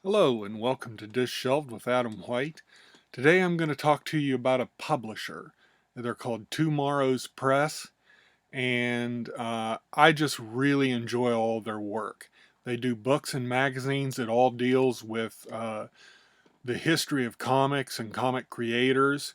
Hello and welcome to Dish Shelved with Adam White. Today I'm going to talk to you about a publisher. They're called Twomorrows Press, and I just really enjoy all their work. They do books and magazines that all deals with the history of comics and comic creators.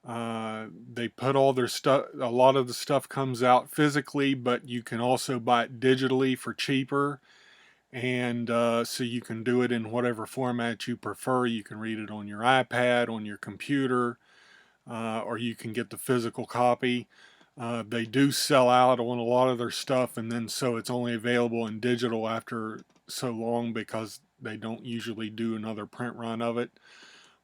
They put all their stuff, a lot of the stuff comes out physically, but you can also buy it digitally for cheaper, and so you can do it in whatever format you prefer. You can read it on your iPad, on your computer, or you can get the physical copy. They do sell out on a lot of their stuff, and then so it's only available in digital after so long because they don't usually do another print run of it.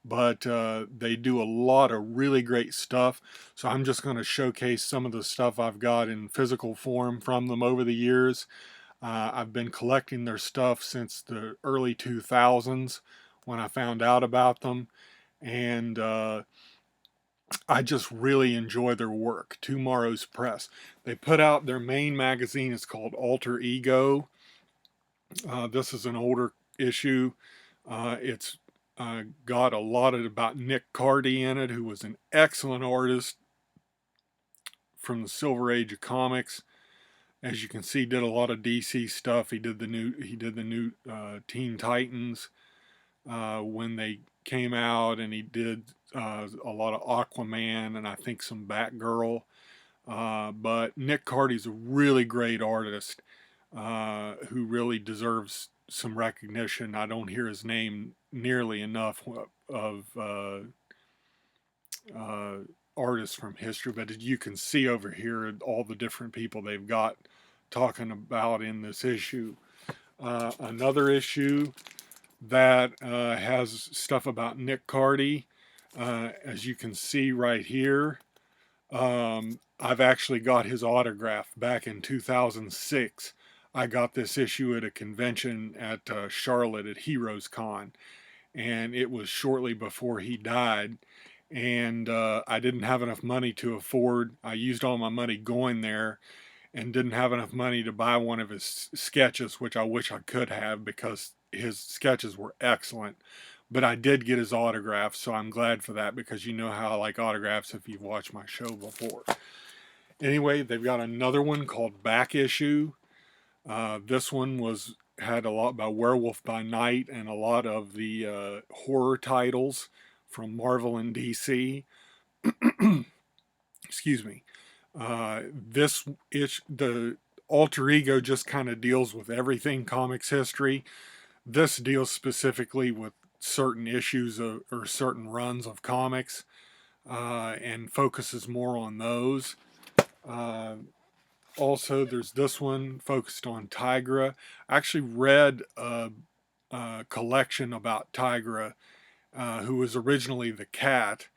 But they do a lot of really great stuff. So I'm just going to showcase some of the stuff I've got in physical form from them over the years. I've been collecting their stuff since the early 2000s when I found out about them, and I just really enjoy their work. Twomorrows Press. They put out their main magazine. It's called Alter Ego. This is an older issue. It's got a lot about Nick Cardy in it, who was an excellent artist from the Silver Age of comics. As you can see, did a lot of DC stuff. He did the new Teen Titans when they came out, and he did a lot of Aquaman and I think some Batgirl. But Nick Cardy's a really great artist who really deserves some recognition. I don't hear his name nearly enough of uh, artists from history, but you can see over here all the different people they've got talking about in this issue. Another issue that has stuff about Nick Cardy, as you can see right here. I've actually got his autograph back in 2006. I got this issue at a convention at Charlotte at Heroes Con, and it was shortly before he died. And I didn't have enough money to afford. I used all my money going there, and didn't have enough money to buy one of his sketches, which I wish I could have because his sketches were excellent. But I did get his autograph, so I'm glad for that because you know how I like autographs if you've watched my show before. Anyway, they've got another one called Back Issue. This one had a lot about Werewolf by Night and a lot of the horror titles from Marvel and DC. Excuse me. This the Alter Ego just kind of deals with everything comics history. This deals specifically with certain issues or certain runs of comics, and focuses more on those. Uh, Also, there's this one focused on Tigra. I actually read a collection about Tigra, who was originally the cat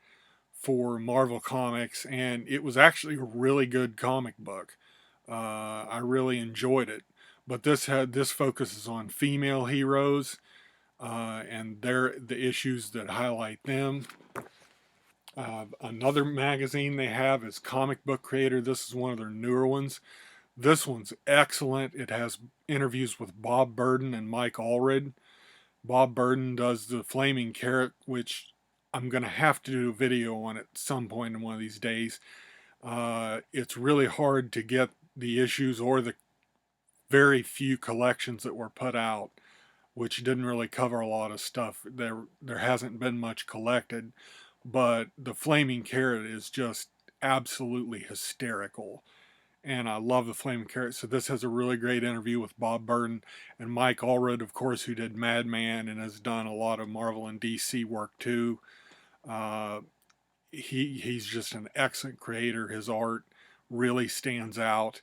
for Marvel Comics, and it was actually a really good comic book. I really enjoyed it. But this focuses on female heroes, and the issues that highlight them. Another magazine they have is Comic Book Creator. This is one of their newer ones. This one's excellent. It has interviews with Bob Burden and Mike Allred. Bob Burden does the Flaming Carrot, which I'm going to have to do a video on at some point in one of these days. It's really hard to get the issues or the very few collections that were put out, which didn't really cover a lot of stuff. There hasn't been much collected, but the Flaming Carrot is just absolutely hysterical. And I love the Flaming Carrot. So this has a really great interview with Bob Burden and Mike Allred, of course, who did Madman and has done a lot of Marvel and DC work too. Uh, he's just an excellent creator. His art really stands out.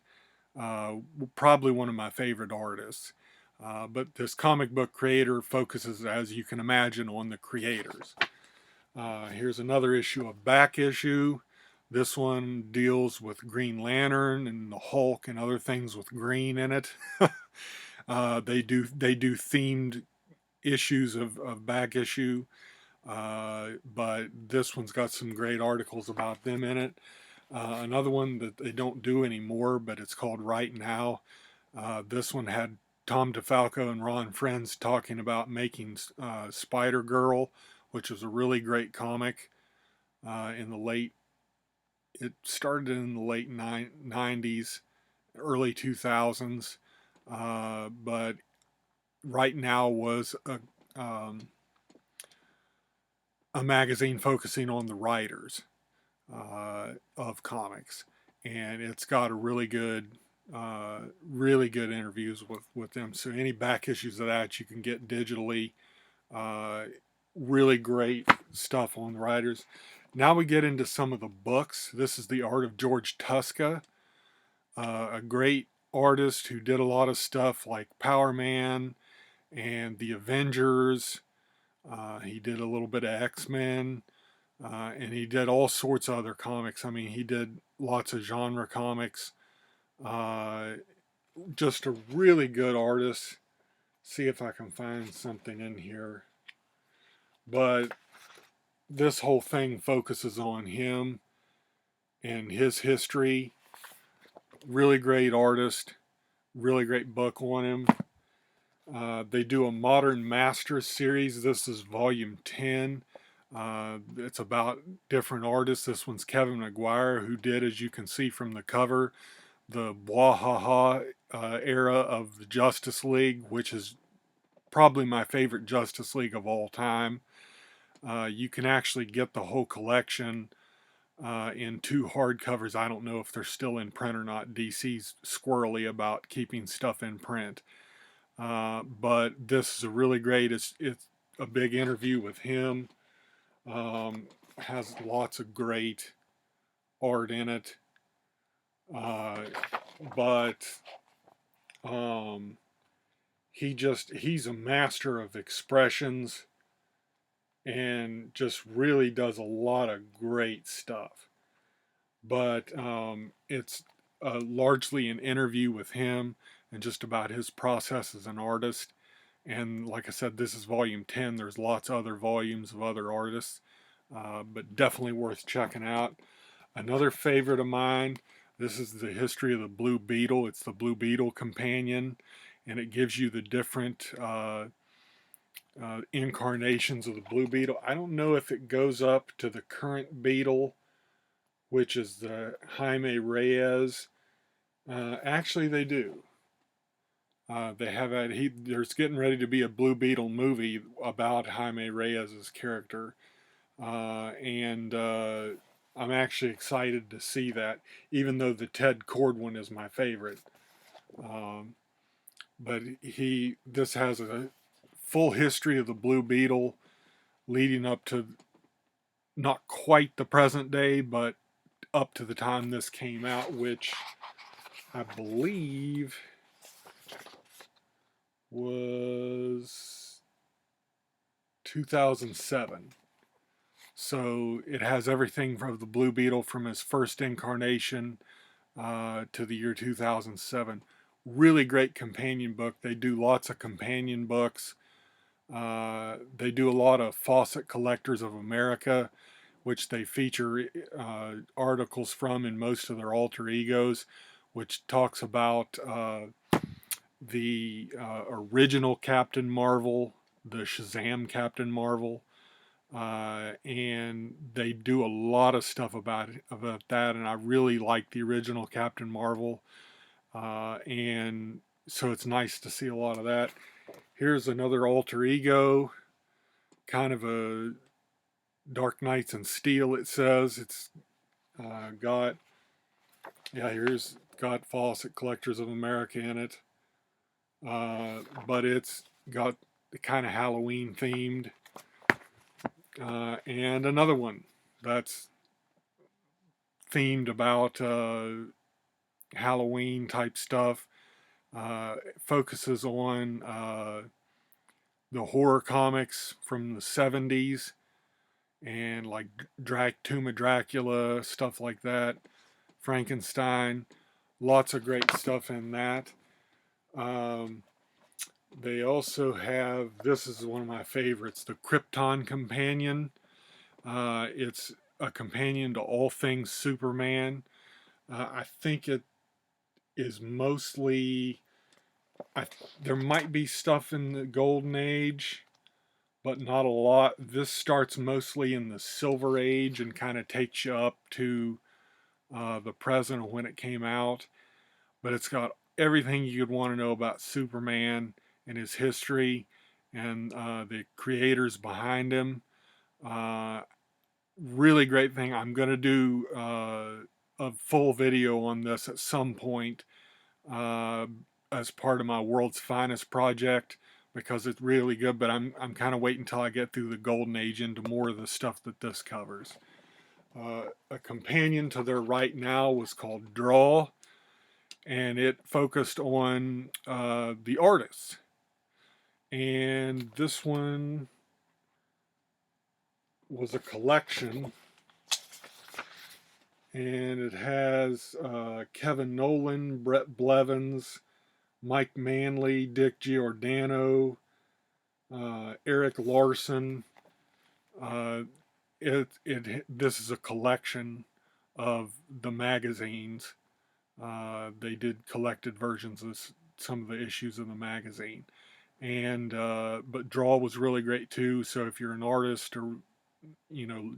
Probably one of my favorite artists. But this comic book creator focuses, as you can imagine, on the creators. Here's another issue of Back Issue. This one deals with Green Lantern and the Hulk and other things with green in it. They do themed issues of Back Issue, but this one's got some great articles about them in it. Another one that they don't do anymore, but it's called Right Now. This one had Tom DeFalco and Ron Frenz talking about making Spider-Girl, which was a really great comic in the late. It started in the late 90s, early 2000s, but right now was a magazine focusing on the writers of comics, and it's got a really good interviews with them. So any back issues of that you can get digitally. Uh, Really great stuff on the writers. Now we get into some of the books. This is The Art of George Tuska, a great artist who did a lot of stuff like Power Man and The Avengers. He did a little bit of X-Men. And he did all sorts of other comics. I mean, he did lots of genre comics. Uh, just a really good artist. See if I can find something in here. But this whole thing focuses on him and his history. Really great artist. Really great book on him. They do a Modern Masters series. This is volume 10. It's about different artists. This one's Kevin McGuire, who did, as you can see from the cover, the Bwahaha era of the Justice League, which is probably my favorite Justice League of all time. You can actually get the whole collection in 2 hardcovers. I don't know if they're still in print or not. DC's squirrely about keeping stuff in print. But this is a really great, it's a big interview with him. Has lots of great art in it. But he's a master of expressions and just really does a lot of great stuff. But it's largely an interview with him and just about his process as an artist. And like I said, this is volume 10. There's lots of other volumes of other artists, but definitely worth checking out. Another favorite of mine, this is the history of the Blue Beetle. It's the Blue Beetle Companion, and it gives you the different incarnations of the Blue Beetle. I don't know if it goes up to the current Beetle, which is the Jaime Reyes. Actually, they do. They have there's getting ready to be a Blue Beetle movie about Jaime Reyes' character, and I'm actually excited to see that, even though the Ted Cord one is my favorite. But this has a full history of the Blue Beetle leading up to not quite the present day, but up to the time this came out, which I believe was 2007. So it has everything from the Blue Beetle from his first incarnation to the year 2007. Really great companion book. They do lots of companion books. They do a lot of Fawcett Collectors of America, which they feature articles from in most of their alter egos, which talks about the original Captain Marvel, the Shazam Captain Marvel, and they do a lot of stuff about that. And I really like the original Captain Marvel, and so it's nice to see a lot of that. Here's another alter ego, kind of a Dark Knights and Steel. It says it's got here's got Fawcett Collectors of America in it. But it's got the kind of Halloween themed. And another one that's themed about Halloween type stuff. Focuses on the horror comics from the 70s and like Tomb of Dracula, stuff like that. Frankenstein. Lots of great stuff in that. They also have, this is one of my favorites, the Krypton Companion. It's a companion to all things Superman. I think it is mostly I, there might be stuff in the Golden Age, but not a lot. This starts mostly in the Silver Age and kind of takes you up to the present when it came out. But it's got everything you'd want to know about Superman and his history and the creators behind him. Uh, Really great thing. I'm going to do a full video on this at some point uh, as part of my World's Finest project because it's really good. But I'm kind of waiting until I get through the Golden Age into more of the stuff that this covers. A companion to their right now was called Draw, and it focused on the artists. And this one was a collection, and it has Kevin Nolan, Brett Blevins, Mike Manley, Dick Giordano, Eric Larson. Uh, this is a collection of the magazines. They did collected versions of some of the issues of the magazine, and but Draw was really great too. So if you're an artist or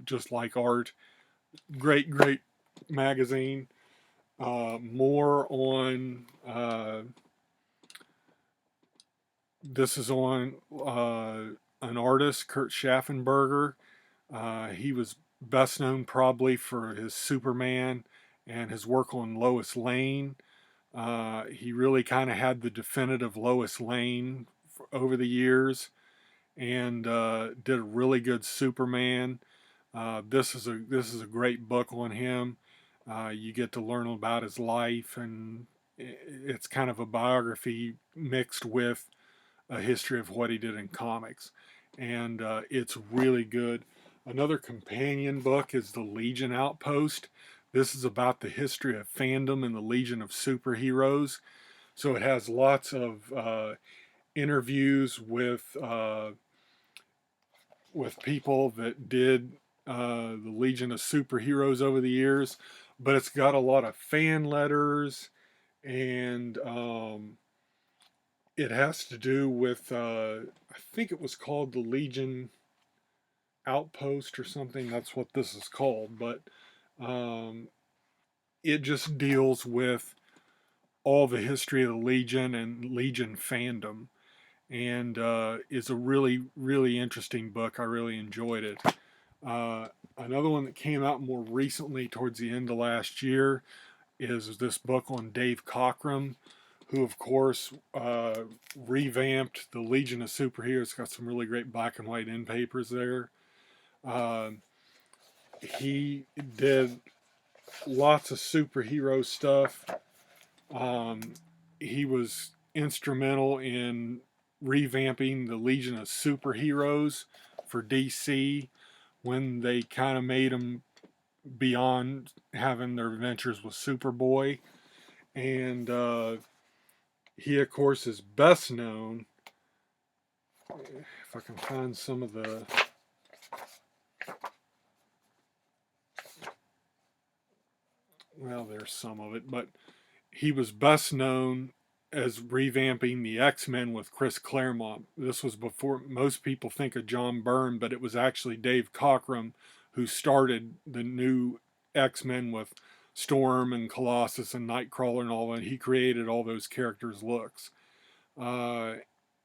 just like art, great magazine. More on this is on an artist, Kurt Schaffenberger. He was best known probably for his Superman and his work on Lois Lane. He really kind of had the definitive Lois Lane over the years, and did a really good Superman. This is a great book on him. You get to learn about his life, and it's kind of a biography mixed with a history of what he did in comics, and it's really good. Another companion book is The Legion Outpost. This is about the history of fandom and the Legion of Superheroes. So it has lots of interviews with people that did the Legion of Superheroes over the years, but it's got a lot of fan letters, and it has to do with I think it was called the Legion Outpost or something. That's what this is called, but um, it just deals with all the history of the Legion and Legion fandom, and is a really interesting book. I really enjoyed it. Another one that came out more recently towards the end of last year is this book on Dave Cockrum, who of course revamped the Legion of Superheroes. It's got some really great black and white end papers there. Uh, he did lots of superhero stuff. Um, he was instrumental in revamping the Legion of Superheroes for DC when they kind of made them beyond having their adventures with Superboy. And he, of course, is best known. If I can find some of the. Well, there's some of it, but he was best known as revamping the X-Men with Chris Claremont. This was before most people think of John Byrne, but it was actually Dave Cockrum who started the new X-Men with Storm and Colossus and Nightcrawler and all that. He created all those characters' looks uh,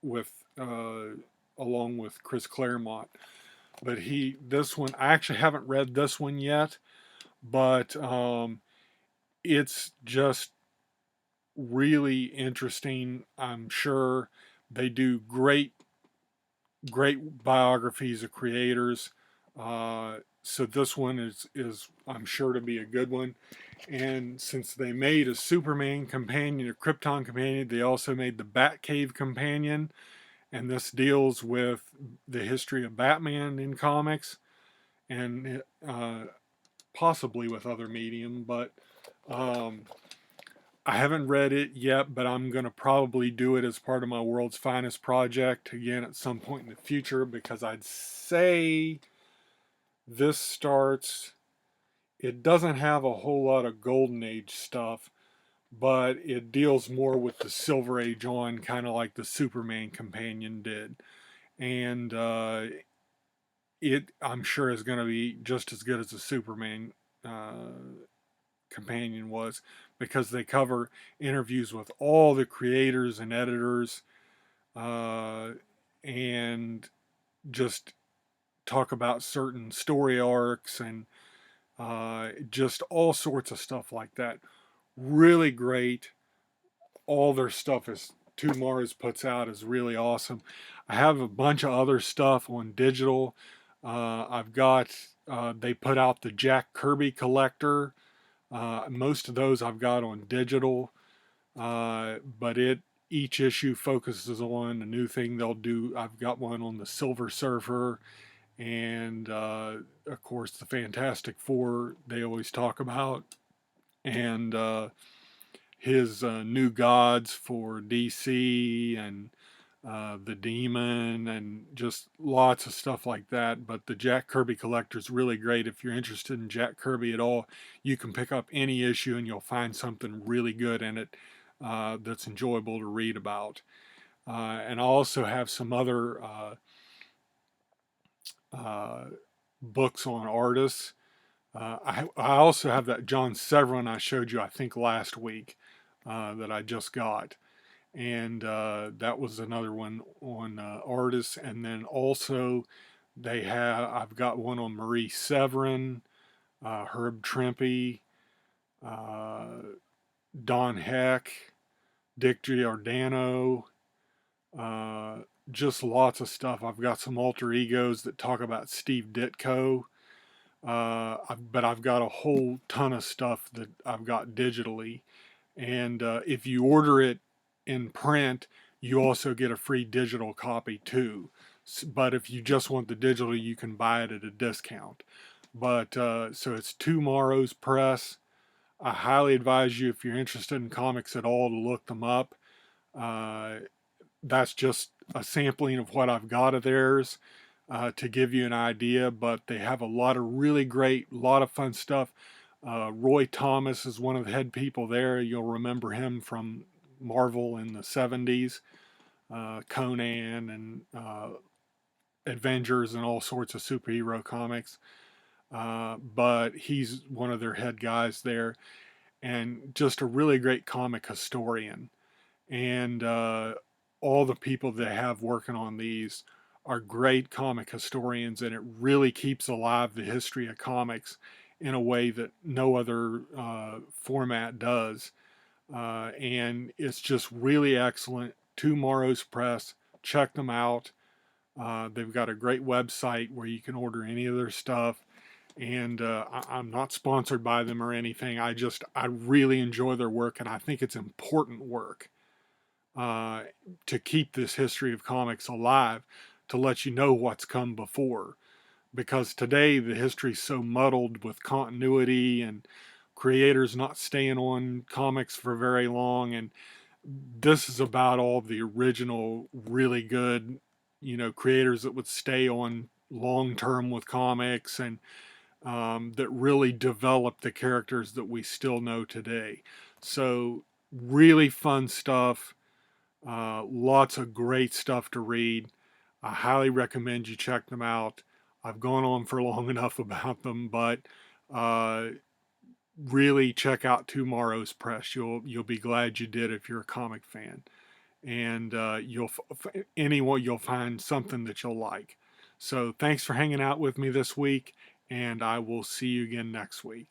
with along with Chris Claremont. But this one, I actually haven't read this one yet, but it's just really interesting. I'm sure they do great biographies of creators. So this one is I'm sure to be a good one. And since they made a Superman companion, a Krypton companion, they also made the Batcave companion, and this deals with the history of Batman in comics and possibly with other medium, but um, I haven't read it yet, but I'm going to probably do it as part of my World's Finest project again at some point in the future, because I'd say this starts, it doesn't have a whole lot of Golden Age stuff, but it deals more with the Silver Age on, kind of like the Superman companion did. And it, I'm sure, is going to be just as good as the Superman companion was, because they cover interviews with all the creators and editors, uh, and just talk about certain story arcs and just all sorts of stuff like that. Really great. All their stuff is Twomorrows puts out is really awesome. I have a bunch of other stuff on digital. I've got they put out the Jack Kirby collector. Most of those I've got on digital, but it each issue focuses on a new thing they'll do. I've got one on the Silver Surfer, and of course the Fantastic Four they always talk about, and his new gods for DC, and the Demon, and just lots of stuff like that. But the Jack Kirby collector is really great. If you're interested in Jack Kirby at all, you can pick up any issue and you'll find something really good in it that's enjoyable to read about. And I also have some other uh, books on artists. I also have that John Severin I showed you, I think, last week, that I just got. And that was another one on artists. And then also I've got one on Marie Severin, Herb Trimpe, uh, Don Heck, Dick Giordano, uh, just lots of stuff. I've got some alter egos that talk about Steve Ditko. But I've got a whole ton of stuff that I've got digitally. And if you order it in print, you also get a free digital copy too. But if you just want the digital, you can buy it at a discount. But so it's Twomorrows Press. I highly advise you, if you're interested in comics at all, to look them up. Uh, that's just a sampling of what I've got of theirs, to give you an idea. But they have a lot of really great, lot of fun stuff. Roy Thomas is one of the head people there. You'll remember him from Marvel in the 70s, Conan, and Avengers, and all sorts of superhero comics. But he's one of their head guys there, and just a really great comic historian. And all the people they have working on these are great comic historians, and it really keeps alive the history of comics in a way that no other format does. And it's just really excellent. Twomorrows Press, check them out. They've got a great website where you can order any of their stuff. And I'm not sponsored by them or anything. I really enjoy their work, and I think it's important work, uh, to keep this history of comics alive, to let you know what's come before. Because today the history's so muddled with continuity and creators not staying on comics for very long. And this is about all the original, really good, creators that would stay on long term with comics, and that really developed the characters that we still know today. So, really fun stuff. Lots of great stuff to read. I highly recommend you check them out. I've gone on for long enough about them, but uh, really check out Twomorrows Press. You'll be glad you did if you're a comic fan, and you'll find something that you'll like. So thanks for hanging out with me this week, and I will see you again next week.